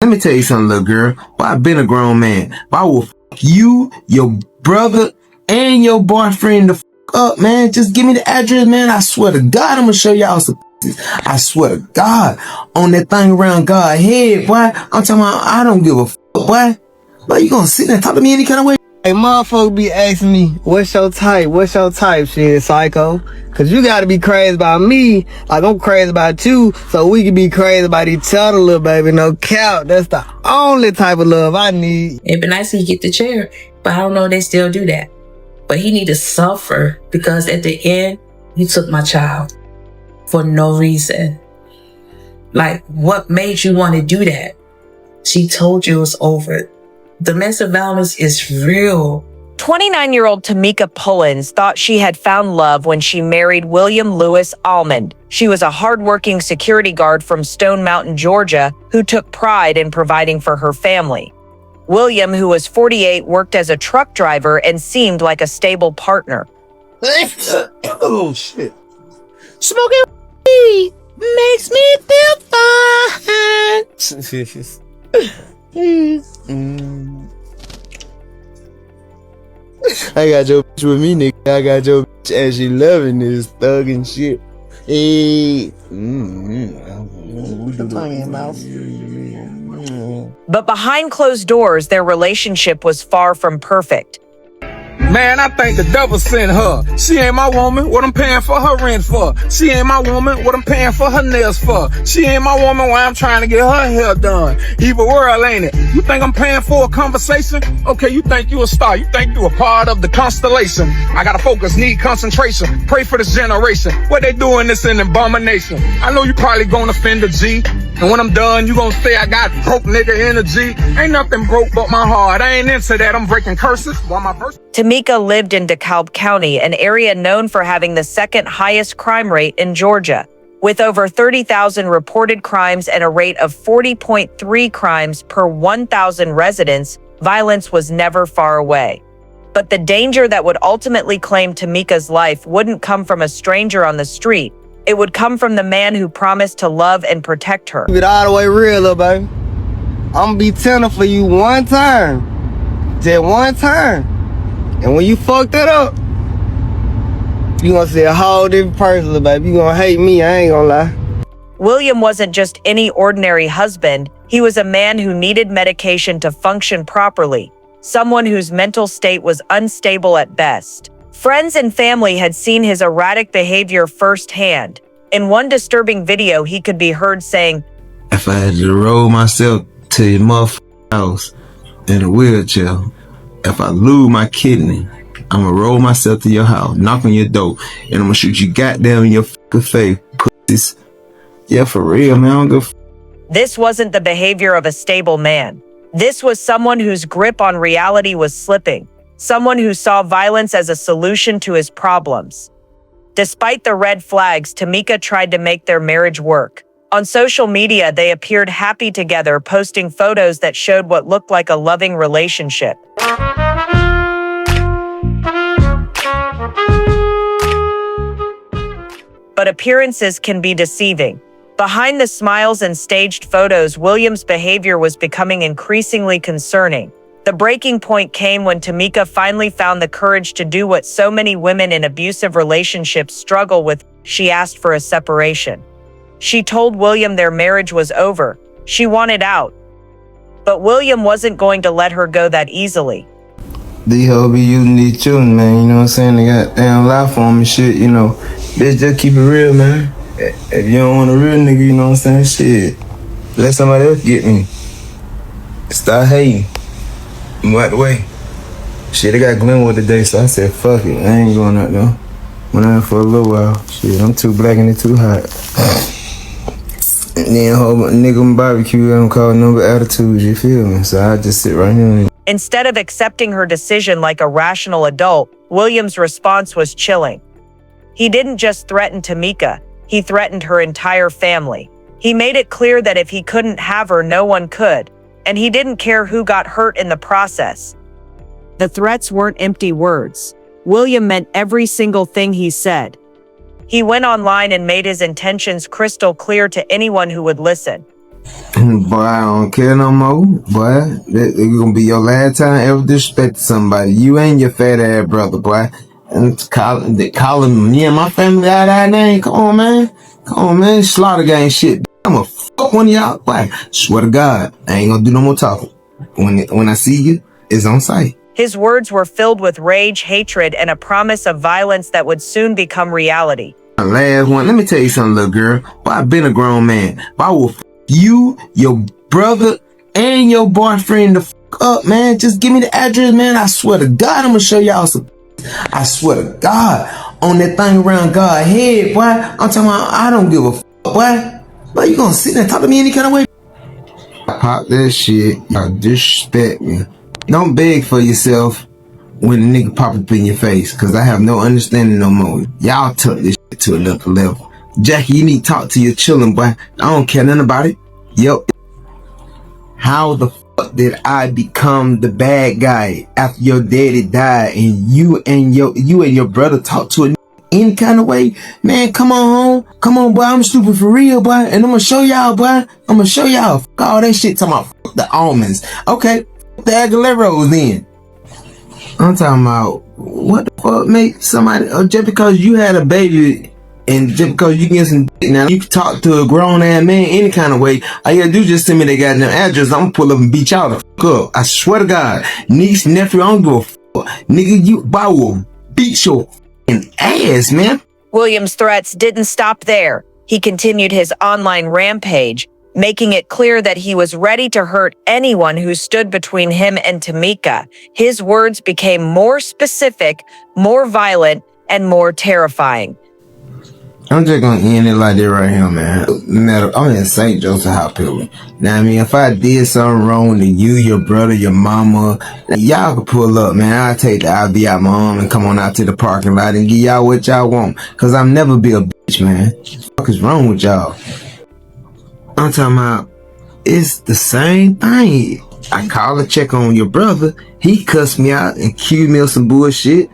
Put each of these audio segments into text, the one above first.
Let me tell you something, little girl. Well, I've been a grown man. But I will f you, your brother, and your boyfriend the f up, man. Just give me the address, man. I swear to God, I'm gonna show y'all some. I swear to God, on that thing around God's head, boy. I'm talking about, I don't give a f, boy. Boy, you gonna sit there and talk to me any kind of way? Hey, motherfucker be asking me, what's your type? What's your type, shit, psycho? Cause you gotta be crazy about me, like I'm crazy about you, so we can be crazy about each other, little baby. No cap. That's the only type of love I need. It'd be nice if he get the chair, but I don't know if they still do that. But he need to suffer because at the end, he took my child for no reason. Like, what made you want to do that? She told you it was over. Domestic violence is real. 29-year-old Tamika Pullins thought she had found love when she married William Lewis Almond. She was a hardworking security guard from Stone Mountain, Georgia, who took pride in providing for her family. William, who was 48, worked as a truck driver and seemed like a stable partner. Oh, shit. Smoking weed makes me feel fine. I got your bitch with me, nigga. I got your bitch and she loving this thug and shit. Hey. But behind closed doors, their relationship was far from perfect. Man, I think the devil sent her. She ain't my woman, what I'm paying for her rent for. She ain't my woman, what I'm paying for her nails for. She ain't my woman, why I'm trying to get her hair done. Evil world, ain't it? You think I'm paying for a conversation? Okay, you think you a star. You think you a part of the constellation. I gotta focus, need concentration. Pray for this generation. What they doing this in abomination? I know you probably gonna offend a G. And when I'm done, you gonna say I got broke nigga energy. Ain't nothing broke but my heart. I ain't into that. I'm breaking curses while my verse. Tamika lived in DeKalb County, an area known for having the second highest crime rate in Georgia. With over 30,000 reported crimes and a rate of 40.3 crimes per 1,000 residents, violence was never far away. But the danger that would ultimately claim Tamika's life wouldn't come from a stranger on the street. It would come from the man who promised to love and protect her. Keep it all the way real, little baby. I'm gonna be tender for you one time. Just one time. And when you fuck that up, you gonna see a whole different person, little baby. You gonna hate me, I ain't gonna lie. William wasn't just any ordinary husband. He was a man who needed medication to function properly, someone whose mental state was unstable at best. Friends and family had seen his erratic behavior firsthand. In one disturbing video, he could be heard saying, If I had to roll myself to your motherfucking house in a wheelchair, if I lose my kidney, I'ma roll myself to your house, knock on your door, and I'm gonna shoot you goddamn in your fucking face, pussies. Yeah, for real, man. I don't give a f. This wasn't the behavior of a stable man. This was someone whose grip on reality was slipping. Someone who saw violence as a solution to his problems. Despite the red flags, Tamika tried to make their marriage work. On social media, they appeared happy together, posting photos that showed what looked like a loving relationship. But appearances can be deceiving. Behind the smiles and staged photos, William's behavior was becoming increasingly concerning. The breaking point came when Tamika finally found the courage to do what so many women in abusive relationships struggle with. She asked for a separation. She told William their marriage was over. She wanted out. But William wasn't going to let her go that easily. These hoes be using these children, man, you know what I'm saying? They got damn life for them and shit, you know. Bitch, just keep it real, man. If you don't want a real nigga, you know what I'm saying? Shit, let somebody else get me. Start hating. Move out the way. Shit, I got Glenwood today, so I said, fuck it. I ain't going out though. Went out for a little while. Shit, I'm too black and it too hot. And then a whole nigga on barbecue, I don't call number attitudes, you feel me? So I just sit right here and... Instead of accepting her decision like a rational adult, William's response was chilling. He didn't just threaten Tamika, he threatened her entire family. He made it clear that if he couldn't have her, no one could. And he didn't care who got hurt in the process. The threats weren't empty words. William meant every single thing he said. He went online and made his intentions crystal clear to anyone who would listen. Boy, I don't care no more. Boy, it's gonna be your last time ever disrespecting somebody. You and your fat ass brother, boy. And calling me and my family out that name. Come on, man. Come on, man. Slaughter gang shit. I'ma fuck one of y'all. Boy, swear to God, I ain't gonna do no more talking. When I see you, it's on sight. His words were filled with rage, hatred, and a promise of violence that would soon become reality. My last one. Let me tell you something, little girl. Boy, I've been a grown man. But I will you, your brother, and your boyfriend the fuck up, man. Just give me the address, man. I swear to God, I'm gonna show y'all some. I swear to God, on that thing around God's head, boy. I'm talking about, I don't give a fuck, boy. Boy, you gonna sit there and talk to me any kind of way? I pop that shit. Y'all disrespect me. Don't beg for yourself when a nigga pop up in your face, cause I have no understanding no more. Y'all took this shit to another level. Jackie, you need to talk to your children, boy. I don't care nothing about it. Yo, how the fuck did I become the bad guy after your daddy died and you and your brother talk to a any kind of way? Man, come on home. Come on, boy. I'm stupid for real, boy. And I'm gonna show y'all, boy. I'm gonna show y'all. Fuck all that shit talking about fuck the almonds. Okay, fuck the Aguileros then. I'm talking about what the fuck make somebody just because you had a baby and just because you get some dick now you can talk to a grown ass man any kind of way. All you gotta do is just send me their goddamn address. I'm gonna pull up and beat y'all the fuck up. I swear to God, niece, nephew, I don't give a fuck. Nigga, I will beat your fucking ass, man. William's threats didn't stop there. He continued his online rampage, making it clear that he was ready to hurt anyone who stood between him and Tamika. His words became more specific, more violent, and more terrifying. I'm just gonna end it like that right here, man. I'm in St. Joseph Hospital. Now, I mean, if I did something wrong to you, your brother, your mama, y'all can pull up, man. I'll take the IV out my arm and come on out to the parking lot and give y'all what y'all want. Cause I'll never be a bitch, man. What the fuck is wrong with y'all? I'm talking about, it's the same thing. I call and check on your brother. He cussed me out and accused me of some bullshit.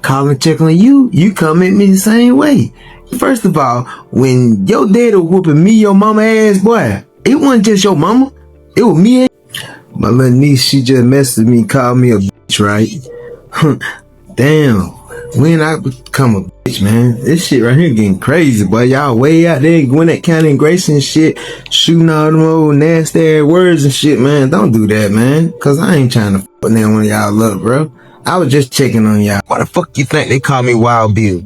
Call and check on you. You come at me the same way. First of all, when your daddy was whooping me, your mama ass, boy, it wasn't just your mama. It was me and my little niece. She just messed with me, called me a bitch, right? Damn. When I become a bitch, man, this shit right here getting crazy, boy. Y'all way out there, Gwinnett County and Grayson and shit, shooting all them old nasty ass words and shit, man. Don't do that, man. Cause I ain't trying to fuck down one of y'all up, bro. I was just checking on y'all. Why the fuck you think they call me Wild Bill?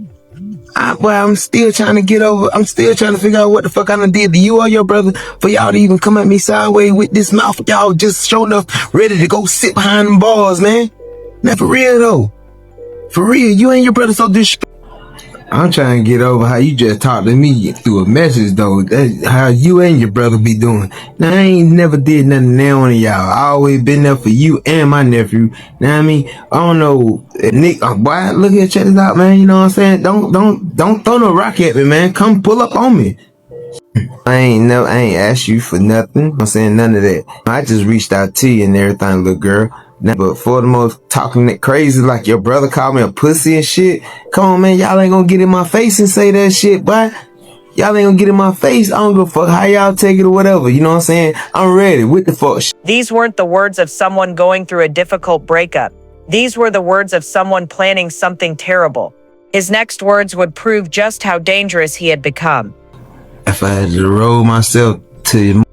I'm still trying to get over. I'm still trying to figure out what the fuck I done did to you or your brother for y'all to even come at me sideways with this mouth. Y'all just showing up ready to go sit behind them bars, man. Now for real though. For real, you and your brother so disrespectful. I'm trying to get over how you just talked to me through a message though. That's how you and your brother be doing. Now I ain't never did nothing to one of y'all. I always been there for you and my nephew. Now I mean, I don't know, Nick. Boy, look here, check this out, man. You know what I'm saying? Don't throw no rock at me, man. Come pull up on me. I ain't asked you for nothing. I'm saying none of that. I just reached out to you and everything, little girl. Now, but for the most talking that crazy like your brother called me a pussy and shit. Come on, man. Y'all ain't gonna get in my face and say that shit, boy. Y'all ain't gonna get in my face. I don't give a fuck how y'all take it or whatever. You know what I'm saying? I'm ready with the fuck shit. These weren't the words of someone going through a difficult breakup. These were the words of someone planning something terrible. His next words would prove just how dangerous he had become. If I had to roll myself to your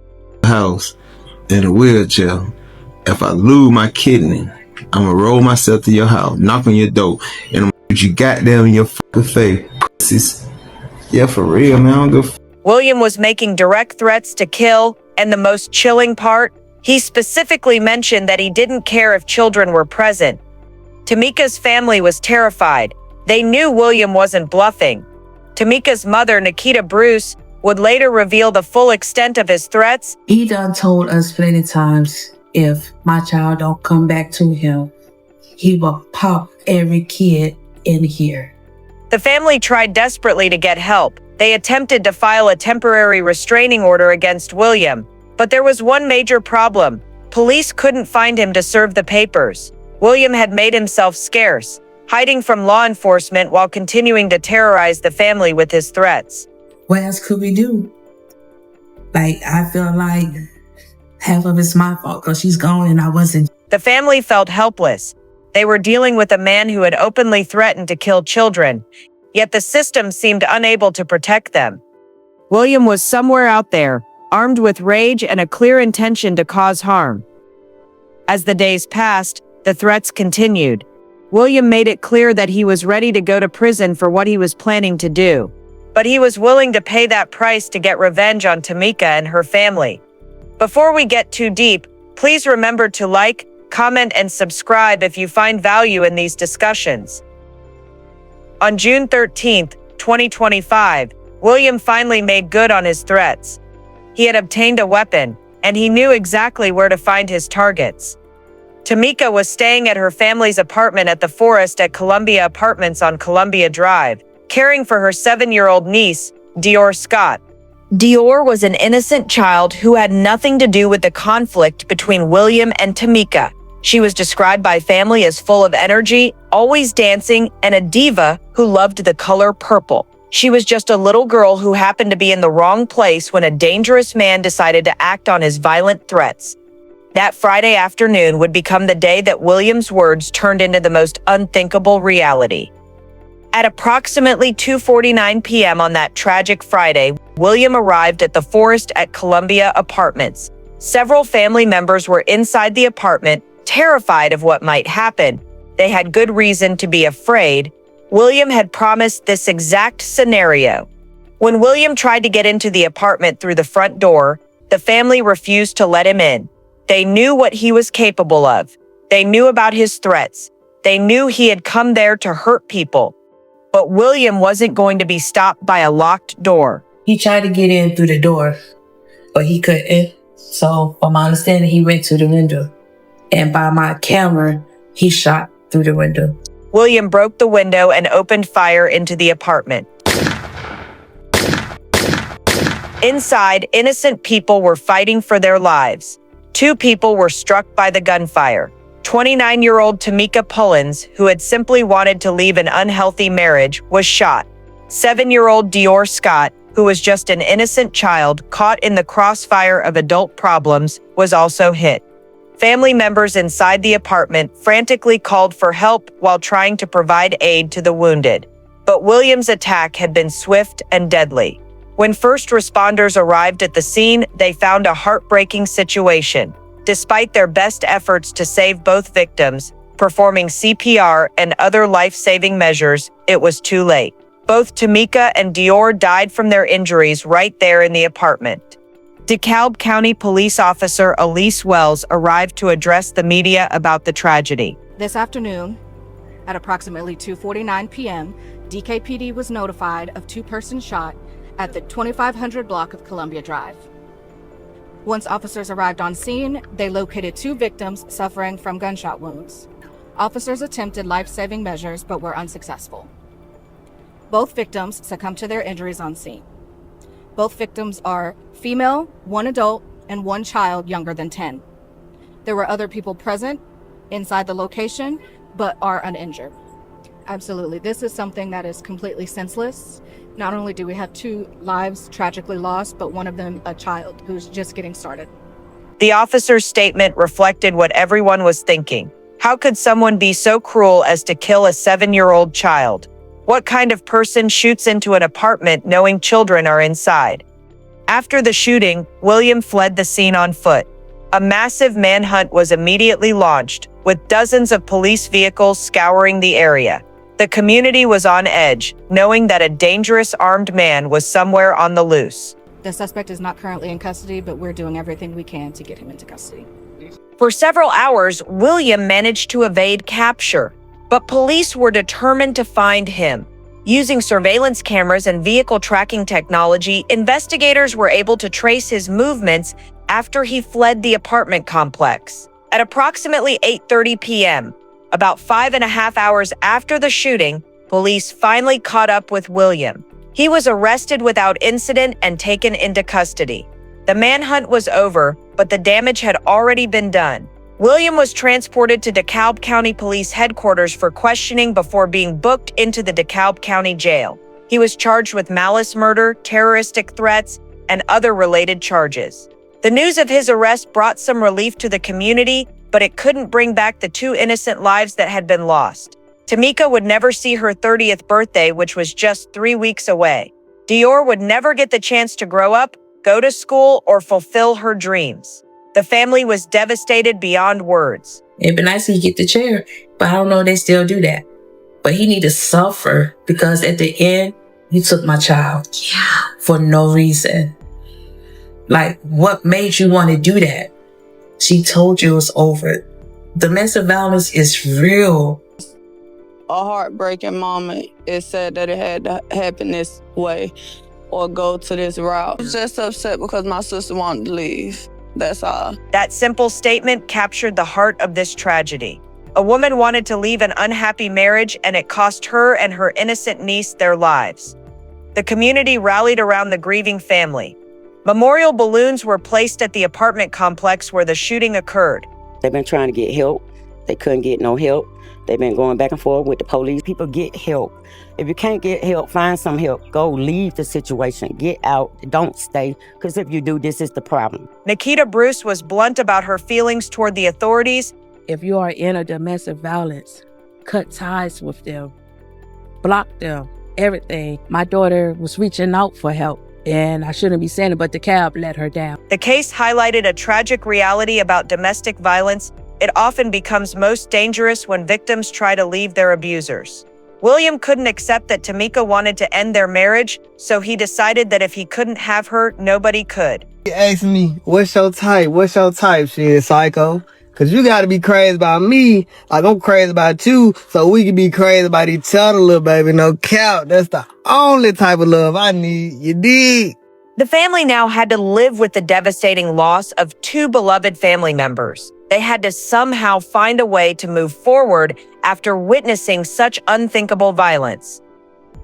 house in a wheelchair, if I lose my kidney, I'ma roll myself to your house, knock on your door, and I'm put you goddamn in your fucking face, pussies. Yeah, for real, man. I don't give a William was making direct threats to kill, and the most chilling part, he specifically mentioned that he didn't care if children were present. Tamika's family was terrified. They knew William wasn't bluffing. Tamika's mother, Nikita Bruce, would later reveal the full extent of his threats. He done told us plenty times, if my child don't come back to him, he will pop every kid in here. The family tried desperately to get help. They attempted to file a temporary restraining order against William, but there was one major problem. Police couldn't find him to serve the papers. William had made himself scarce, hiding from law enforcement while continuing to terrorize the family with his threats. What else could we do? Like, I feel like half of it's my fault because she's gone and I wasn't. The family felt helpless. They were dealing with a man who had openly threatened to kill children, yet the system seemed unable to protect them. William was somewhere out there, armed with rage and a clear intention to cause harm. As the days passed, the threats continued. William made it clear that he was ready to go to prison for what he was planning to do. But he was willing to pay that price to get revenge on Tamika and her family. Before we get too deep, please remember to like, comment, and subscribe if you find value in these discussions. On June 13th, 2025, William finally made good on his threats. He had obtained a weapon, and he knew exactly where to find his targets. Tamika was staying at her family's apartment at the Forest at Columbia Apartments on Columbia Drive, caring for her 7-year-old niece, Dior Scott. Dior was an innocent child who had nothing to do with the conflict between William and Tamika. She was described by family as full of energy, always dancing, and a diva who loved the color purple. She was just a little girl who happened to be in the wrong place when a dangerous man decided to act on his violent threats. That Friday afternoon would become the day that William's words turned into the most unthinkable reality. At approximately 2:49 p.m. on that tragic Friday, William arrived at the Forest at Columbia Apartments. Several family members were inside the apartment, terrified of what might happen. They had good reason to be afraid. William had promised this exact scenario. When William tried to get into the apartment through the front door, the family refused to let him in. They knew what he was capable of. They knew about his threats. They knew he had come there to hurt people. But William wasn't going to be stopped by a locked door. He tried to get in through the door, but he couldn't. So, from my understanding, he went to the window. And by my camera, he shot through the window. William broke the window and opened fire into the apartment. Inside, innocent people were fighting for their lives. 2 people were struck by the gunfire. 29-year-old Tamika Pullins, who had simply wanted to leave an unhealthy marriage, was shot. 7-year-old Dior Scott, who was just an innocent child caught in the crossfire of adult problems, was also hit. Family members inside the apartment frantically called for help while trying to provide aid to the wounded. But William's attack had been swift and deadly. When first responders arrived at the scene, they found a heartbreaking situation. Despite their best efforts to save both victims, performing CPR and other life-saving measures, it was too late. Both Tamika and Dior died from their injuries right there in the apartment. DeKalb County Police Officer Elise Wells arrived to address the media about the tragedy. This afternoon, at approximately 2:49 p.m., DKPD was notified of 2 persons shot at the 2500 block of Columbia Drive. Once officers arrived on scene, they located 2 victims suffering from gunshot wounds. Officers attempted life-saving measures but were unsuccessful. Both victims succumbed to their injuries on scene. Both victims are female, 1 adult, and 1 child younger than 10. There were other people present inside the location but are uninjured. Absolutely, this is something that is completely senseless. Not only do we have 2 lives tragically lost, but one of them a child who's just getting started. The officer's statement reflected what everyone was thinking. How could someone be so cruel as to kill a 7-year-old child? What kind of person shoots into an apartment knowing children are inside? After the shooting, William fled the scene on foot. A massive manhunt was immediately launched, with dozens of police vehicles scouring the area. The community was on edge, knowing that a dangerous armed man was somewhere on the loose. The suspect is not currently in custody, but we're doing everything we can to get him into custody. For several hours, William managed to evade capture, but police were determined to find him. Using surveillance cameras and vehicle tracking technology, investigators were able to trace his movements after he fled the apartment complex. At approximately 8:30 p.m., about 5.5 hours after the shooting, police finally caught up with William. He was arrested without incident and taken into custody. The manhunt was over, but the damage had already been done. William was transported to DeKalb County Police Headquarters for questioning before being booked into the DeKalb County Jail. He was charged with malice murder, terroristic threats, and other related charges. The news of his arrest brought some relief to the community, but it couldn't bring back the two innocent lives that had been lost. Tamika would never see her 30th birthday, which was just 3 weeks away. Dior would never get the chance to grow up, go to school, or fulfill her dreams. The family was devastated beyond words. It'd be nice if he get the chair, but I don't know if they still do that. But he need to suffer because at the end, you took my child. Yeah. For no reason. Like, what made you want to do that? She told you it was over. Domestic violence is real. A heartbreaking moment. It said that it had to happen this way or go to this route. I was just upset because my sister wanted to leave. That's all. That simple statement captured the heart of this tragedy. A woman wanted to leave an unhappy marriage, and it cost her and her innocent niece their lives. The community rallied around the grieving family. Memorial balloons were placed at the apartment complex where the shooting occurred. They've been trying to get help. They couldn't get no help. They've been going back and forth with the police. People get help. If you can't get help, find some help. Go leave the situation. Get out. Don't stay. Because if you do, this is the problem. Nikita Bruce was blunt about her feelings toward the authorities. If you are in a domestic violence, cut ties with them. Block them. Everything. My daughter was reaching out for help. And I shouldn't be saying it, but the cab let her down. The case highlighted a tragic reality about domestic violence. It often becomes most dangerous when victims try to leave their abusers. William couldn't accept that Tamika wanted to end their marriage, so he decided that if he couldn't have her, nobody could. You asking me, what's your type? What's your type, shit, psycho? Cause you gotta be crazy about me, like I'm crazy about you, so we can be crazy about each other, little baby, no cap. That's the only type of love I need, you dig? The family now had to live with the devastating loss of two beloved family members. They had to somehow find a way to move forward after witnessing such unthinkable violence.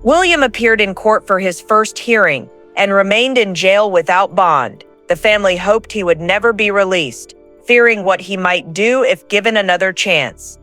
William appeared in court for his first hearing and remained in jail without bond. The family hoped he would never be released, fearing what he might do if given another chance.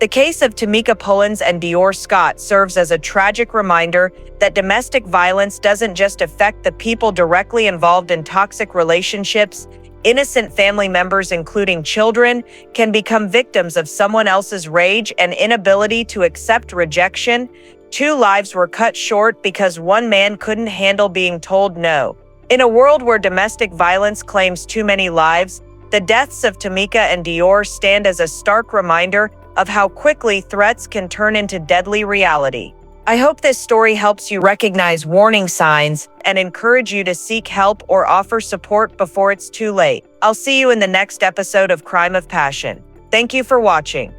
The case of Tamika Pullins and Dior Scott serves as a tragic reminder that domestic violence doesn't just affect the people directly involved in toxic relationships. Innocent family members, including children, can become victims of someone else's rage and inability to accept rejection. Two lives were cut short because one man couldn't handle being told no. In a world where domestic violence claims too many lives, the deaths of Tamika and Dior stand as a stark reminder of how quickly threats can turn into deadly reality. I hope this story helps you recognize warning signs and encourage you to seek help or offer support before it's too late. I'll see you in the next episode of Crime of Passion. Thank you for watching.